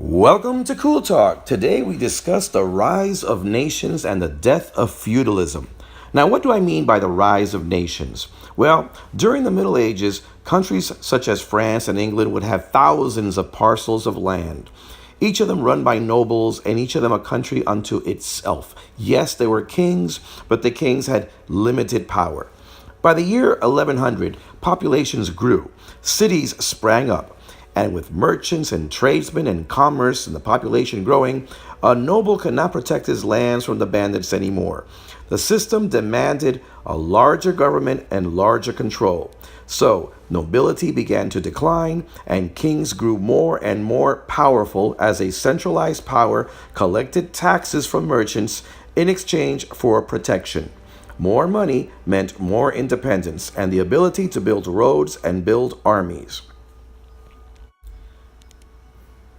Welcome to Cool Talk. Today we discuss the rise of nations and the death of feudalism. Now, what do I mean by the rise of nations? Well, during the Middle Ages, countries such as France and England would have thousands of parcels of land, each of them run by nobles and each of them a country unto itself. Yes, they were kings, but the kings had limited power. By the year 1100, populations grew, cities sprang up, and with merchants and tradesmen and commerce and the population growing, a noble could not protect his lands from the bandits anymore. The system demanded a larger government and larger control. So, nobility began to decline, and kings grew more and more powerful as a centralized power collected taxes from merchants in exchange for protection. More money meant more independence and the ability to build roads and build armies.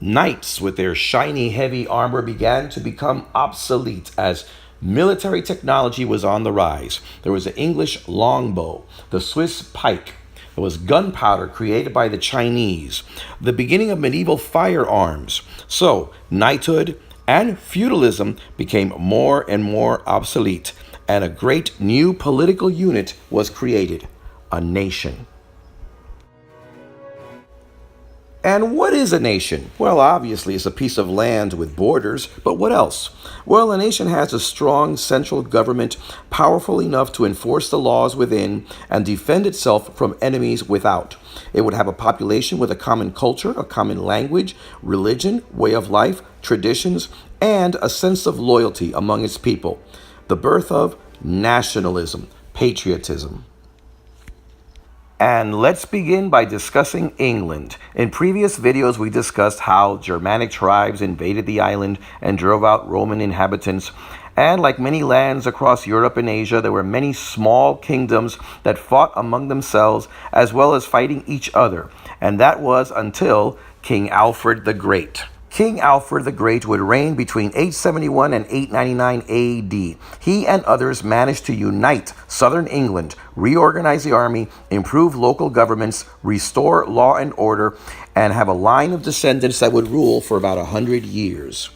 Knights with their shiny heavy armor began to become obsolete as military technology was on the rise. There was the English longbow, the Swiss pike. There was gunpowder created by the Chinese, the beginning of medieval firearms. So, knighthood and feudalism became more and more obsolete, and a great new political unit was created, a nation. And what is a nation? Well, obviously, it's a piece of land with borders, but what else? Well, a nation has a strong central government, powerful enough to enforce the laws within and defend itself from enemies without. It would have a population with a common culture, a common language, religion, way of life, traditions, and a sense of loyalty among its people. The birth of nationalism, patriotism. And let's begin by discussing England. In previous videos, we discussed how Germanic tribes invaded the island and drove out Roman inhabitants. And like many lands across Europe and Asia, there were many small kingdoms that fought among themselves as well as fighting each other. And that was until King Alfred the Great. King Alfred the Great would reign between 871 and 899 AD. He and others managed to unite southern England, reorganize the army, improve local governments, restore law and order, and have a line of descendants that would rule for about 100 years.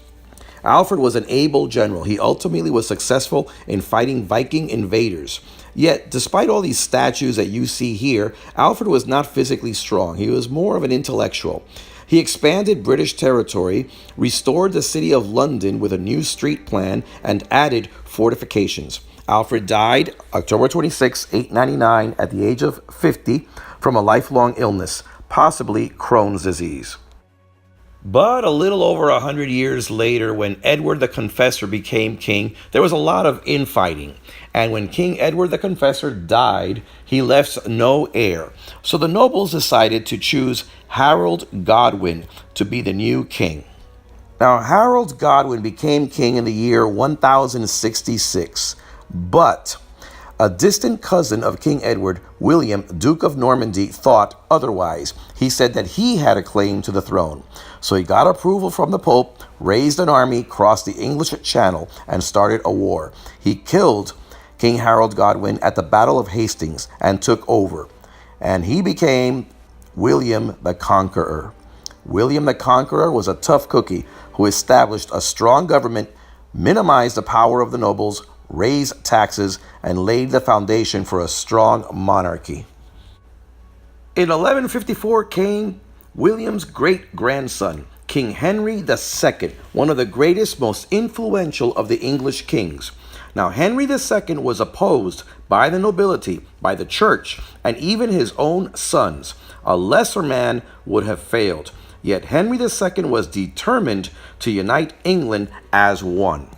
Alfred was an able general. He ultimately was successful in fighting Viking invaders. Yet, despite all these statues that you see here, Alfred was not physically strong. He was more of an intellectual. He expanded British territory, restored the city of London with a new street plan, and added fortifications. Alfred died October 26, 899, at the age of 50 from a lifelong illness, possibly Crohn's disease. But a little over 100 years later, when Edward the Confessor became king, there was a lot of infighting. And when King Edward the Confessor died, he left no heir. So the nobles decided to choose Harold Godwin to be the new king. Now, Harold Godwin became king in the year 1066, but a distant cousin of King Edward, William, Duke of Normandy, thought otherwise. He said that he had a claim to the throne. So he got approval from the Pope, raised an army, crossed the English Channel, and started a war. He killed King Harold Godwin at the Battle of Hastings and took over. And he became William the Conqueror. William the Conqueror was a tough cookie who established a strong government, minimized the power of the nobles, raised taxes, and laid the foundation for a strong monarchy. In 1154 came William's great-grandson, King Henry II, one of the greatest, most influential of the English kings. Now, Henry II was opposed by the nobility, by the church, and even his own sons. A lesser man would have failed. Yet Henry II was determined to unite England as one.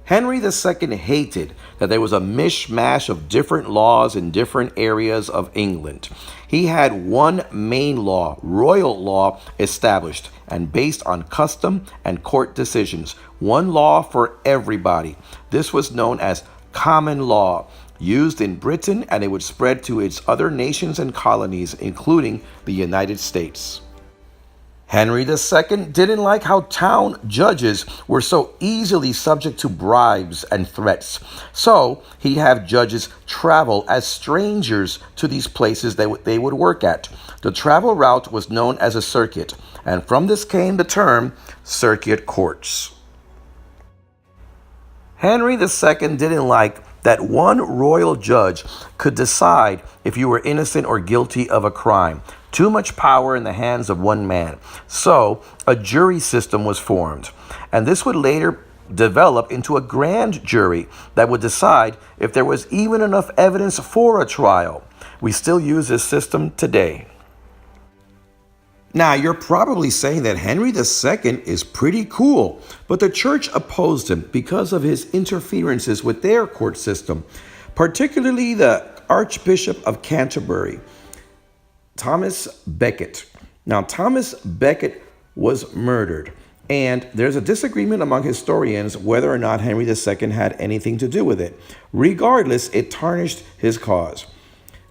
Henry II hated that there was a mishmash of different laws in different areas of England. He had one main law, royal law, established and based on custom and court decisions. One law for everybody. This was known as common law, used in Britain, and it would spread to its other nations and colonies, including the United States. Henry II didn't like how town judges were so easily subject to bribes and threats. So he'd have judges travel as strangers to these places they would work at. The travel route was known as a circuit, and from this came the term circuit courts. Henry II didn't like that one royal judge could decide if you were innocent or guilty of a crime. Too much power in the hands of one man. So a jury system was formed, and this would later develop into a grand jury that would decide if there was even enough evidence for a trial. We still use this system today. Now, you're probably saying that Henry II is pretty cool, but the church opposed him because of his interferences with their court system, particularly the Archbishop of Canterbury, Thomas Becket. Now, Thomas Becket was murdered, and there's a disagreement among historians whether or not Henry II had anything to do with it. Regardless, it tarnished his cause.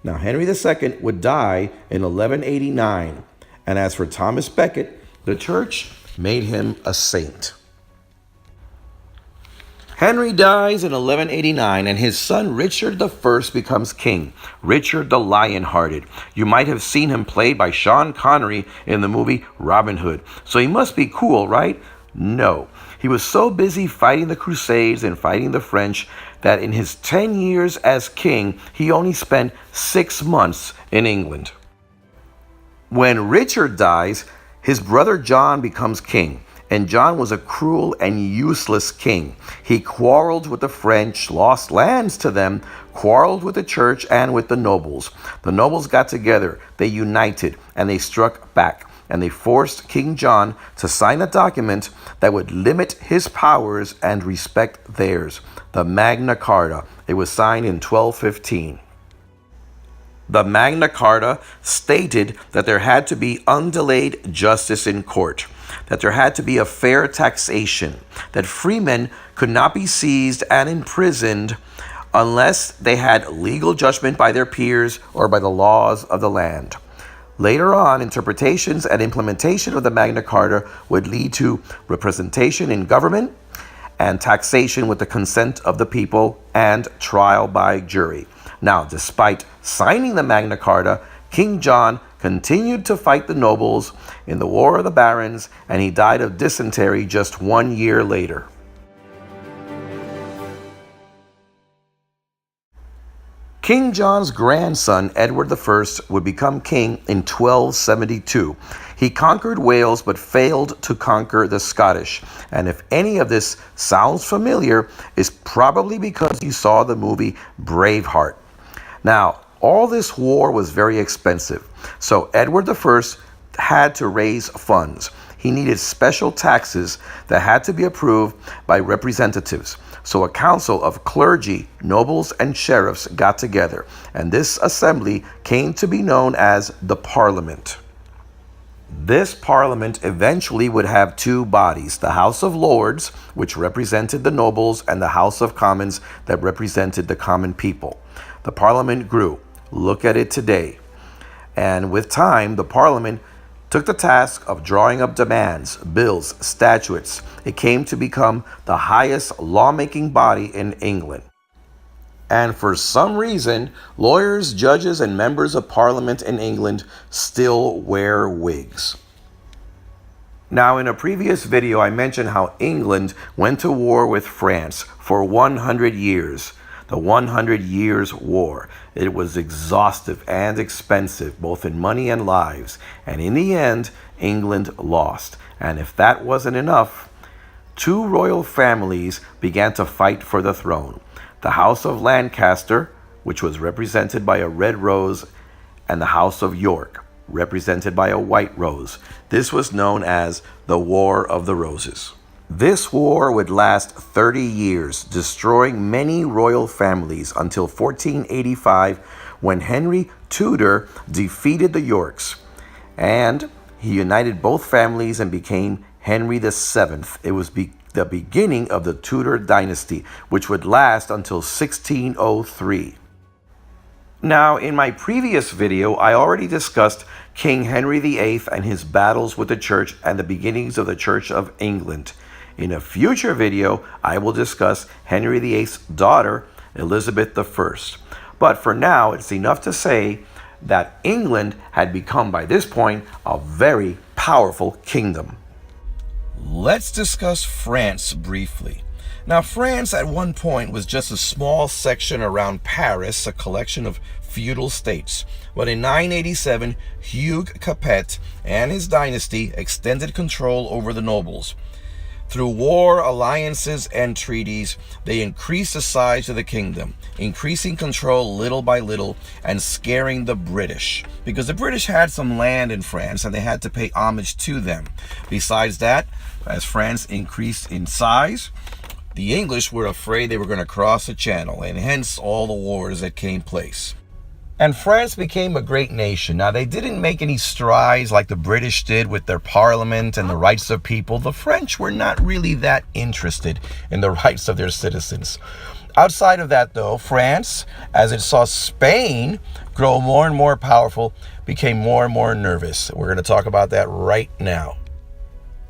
Now, Henry II would die in 1189. And as for Thomas Becket, the church made him a saint. Henry dies in 1189, and his son Richard I becomes king. Richard the Lion-Hearted. You might have seen him played by Sean Connery in the movie Robin Hood. So he must be cool, right? No. He was so busy fighting the Crusades and fighting the French that in his 10 years as king, he only spent 6 months in England. When Richard dies, his brother John becomes king, and John was a cruel and useless king. He quarreled with the French, lost lands to them, quarreled with the church and with the nobles. The nobles got together, they united, and they struck back, and they forced King John to sign a document that would limit his powers and respect theirs, the Magna Carta. It was signed in 1215. The Magna Carta stated that there had to be undelayed justice in court, that there had to be a fair taxation, that freemen could not be seized and imprisoned unless they had legal judgment by their peers or by the laws of the land. Later on, interpretations and implementation of the Magna Carta would lead to representation in government and taxation with the consent of the people and trial by jury. Now, despite signing the Magna Carta, King John continued to fight the nobles in the War of the Barons, and he died of dysentery just 1 year later. King John's grandson, Edward I, would become king in 1272. He conquered Wales but failed to conquer the Scottish. And if any of this sounds familiar, it's probably because you saw the movie Braveheart. Now, all this war was very expensive, so Edward I had to raise funds. He needed special taxes that had to be approved by representatives. So a council of clergy, nobles, and sheriffs got together, and this assembly came to be known as the Parliament. This parliament eventually would have two bodies, the House of Lords, which represented the nobles, and the House of Commons that represented the common people. The parliament grew. Look at it today. And with time, the parliament took the task of drawing up demands, bills, statutes. It came to become the highest lawmaking body in England. And for some reason, lawyers, judges, and members of parliament in England still wear wigs. Now, in a previous video, I mentioned how England went to war with France for 100 years. The 100 Years' War. It was exhaustive and expensive, both in money and lives. And in the end, England lost. And if that wasn't enough, two royal families began to fight for the throne. The House of Lancaster, which was represented by a red rose, and the House of York, represented by a white rose. This was known as the War of the Roses. This war would last 30 years, destroying many royal families until 1485, when Henry Tudor defeated the Yorks. And he united both families and became Henry VII. It was the beginning of the Tudor dynasty, which would last until 1603. Now, in my previous video, I already discussed King Henry VIII and his battles with the church and the beginnings of the Church of England. In a future video, I will discuss Henry VIII's daughter, Elizabeth I. But for now, it's enough to say that England had become, by this point, a very powerful kingdom. Let's discuss France briefly. Now, France at one point was just a small section around Paris, a collection of feudal states. But in 987, Hugh Capet and his dynasty extended control over the nobles. Through war, alliances, and treaties, they increased the size of the kingdom, increasing control little by little and scaring the British, because the British had some land in France and they had to pay homage to them. Besides that, as France increased in size, the English were afraid they were going to cross the channel, and hence all the wars that came place. And France became a great nation. Now, they didn't make any strides like the British did with their parliament and the rights of people. The French were not really that interested in the rights of their citizens. Outside of that, though, France, as it saw Spain grow more and more powerful, became more and more nervous. We're going to talk about that right now.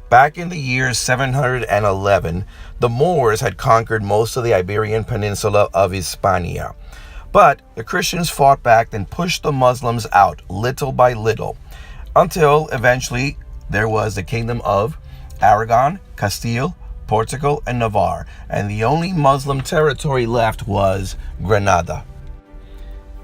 Back in the year 711, the Moors had conquered most of the Iberian Peninsula of Hispania. But the Christians fought back and pushed the Muslims out little by little, until eventually there was the kingdom of Aragon, Castile, Portugal, and Navarre, and the only Muslim territory left was Granada.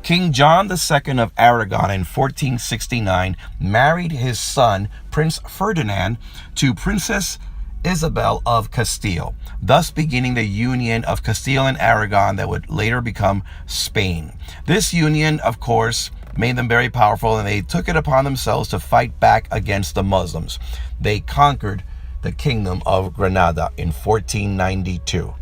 King John II of Aragon in 1469 married his son, Prince Ferdinand, to Princess Isabel of Castile, thus beginning the union of Castile and Aragon that would later become Spain. This union, of course, made them very powerful, and they took it upon themselves to fight back against the Muslims. They conquered the kingdom of Granada in 1492.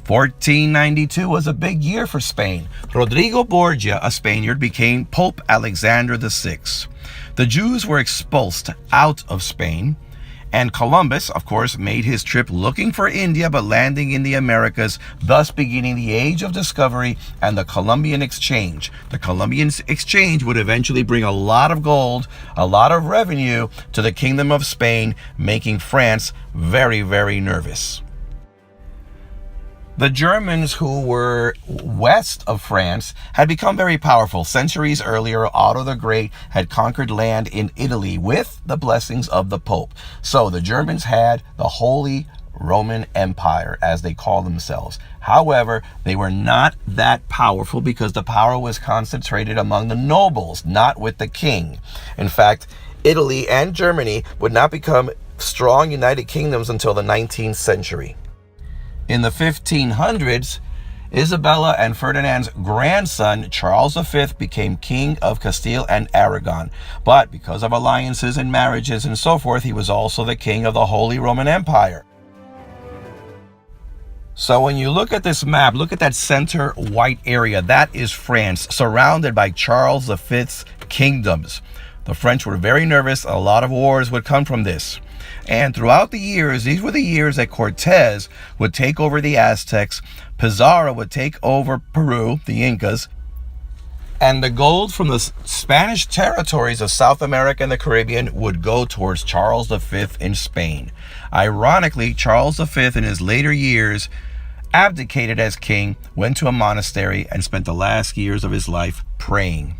1492 was a big year for Spain. Rodrigo Borgia, a Spaniard, became Pope Alexander VI. The Jews were expulsed out of Spain, and Columbus, of course, made his trip looking for India, but landing in the Americas, thus beginning the Age of Discovery and the Columbian Exchange. The Columbian Exchange would eventually bring a lot of gold, a lot of revenue to the Kingdom of Spain, making France very, very nervous. The Germans, who were west of France, had become very powerful. Centuries earlier, Otto the Great had conquered land in Italy with the blessings of the Pope. So the Germans had the Holy Roman Empire, as they call themselves. However, they were not that powerful because the power was concentrated among the nobles, not with the king. In fact, Italy and Germany would not become strong united kingdoms until the 19th century. In the 1500s, Isabella and Ferdinand's grandson, Charles V, became King of Castile and Aragon. But because of alliances and marriages and so forth, he was also the king of the Holy Roman Empire. So when you look at this map, look at that center white area. That is France, surrounded by Charles V's kingdoms. The French were very nervous. A lot of wars would come from this. And throughout the years, these were the years that Cortez would take over the Aztecs, Pizarro would take over Peru, the Incas, and the gold from the Spanish territories of South America and the Caribbean would go towards Charles V in Spain. Ironically, Charles V in his later years abdicated as king, went to a monastery, and spent the last years of his life praying.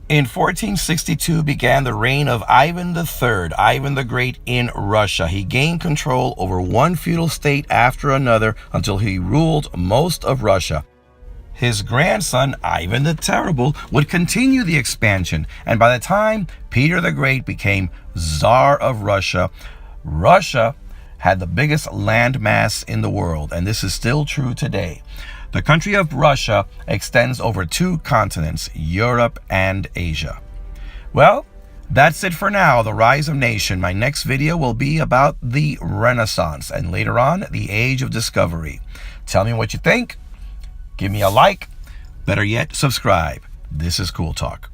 In 1462 began the reign of Ivan III, Ivan the Great in Russia. He gained control over one feudal state after another until he ruled most of Russia. His grandson, Ivan the Terrible, would continue the expansion, and by the time Peter the Great became Tsar of Russia, Russia had the biggest landmass in the world, and this is still true today. The country of Russia extends over 2 continents, Europe and Asia. Well, that's it for now, the rise of nation. My next video will be about the Renaissance and later on, the Age of Discovery. Tell me what you think. Give me a like. Better yet, subscribe. This is Cool Talk.